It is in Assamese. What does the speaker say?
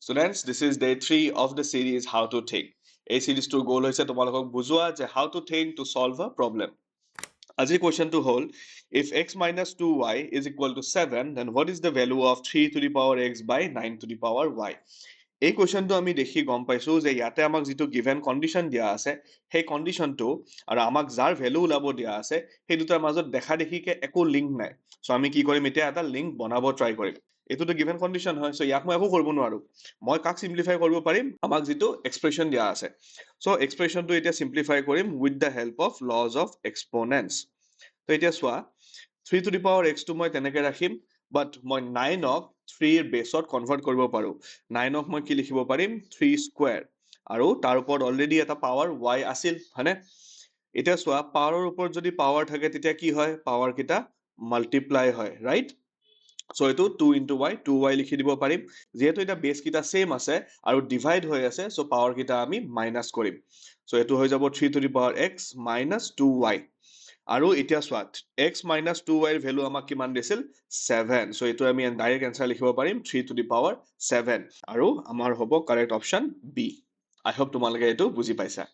Students, this is day 3 of the series How to Think. এই সিৰিজটোৰ গোল হৈছে তোমালোকক বুজোৱা যে how to think to solve a problem. আজিৰ কুৱেশ্যনটো হ'ল if x minus 2y is equal to 7 then what is the value of 3 to the power x by 9 to the power y? এই কুৱেশ্যনটো আমি দেখি গম পাইছো যে ইয়াতে আমাক যিটো গিভেন কণ্ডিশ্যন দিয়া আছে সেই কণ্ডিশ্যনটো আৰু আমাক যাৰ ভেলু ওলাব দিয়া আছে সেই দুটাৰ মাজত দেখা দেখিকে একো লিংক নাই চ' আমি কি কৰিম এতিয়া এটা লিংক বনাব ট্ৰাই কৰিম এইটোতো গিভেন কণ্ডিশ্যন হয় চ' ইয়াক মই একো কৰিব নোৱাৰো মই কাক চিম্প্লিফাই কৰিব পাৰিম আমাক যিটো এক্সপ্ৰেশ্যন দিয়া আছে চ' এক্সপ্ৰেশ্যনটো এতিয়া চিম্প্লিফাই কৰিম with the help of laws of exponents তো এতিয়া চোৱা 3 to the power x টো মই তেনেকে ৰাখিম বাট মই 9 ক 3 ৰ বেছত কনভাৰ্ট কৰিব পাৰো 9 ক মই কি লিখিব পাৰিম 3 স্কোয়াৰ আৰু তাৰ ওপৰত অলৰেডি এটা পাৱাৰ y আছিল হয়নে এতিয়া চোৱা পাৱাৰৰ ওপৰত যদি পাৱাৰ থাকে তেতিয়া কি হয় পাৱাৰ কিটা মাল্টিপ্লাই হয় ৰাইট সো এটো 2 into y 2y লিখি দিব পাৰিম যেহেতু এটা বেস কিটা সেম আছে আৰু ডিভাইড হৈ আছে সো পাৱাৰ কিটা আমি মাইনাস কৰিম সো এটো হৈ যাব 3 to the power x minus 2y আৰু এতিয়া চোৱা x minus 2y ৰ ভ্যালু আমাক কিমান দিছিল 7 সো এটো আমি ডাইৰেক্ট আনসাৰ লিখিব পাৰিম 3 to the power 7 আৰু আমাৰ হ'ব কাৰেক্ট অপচন বি আই হোপ তোমালোকে এটো বুজি পাইছা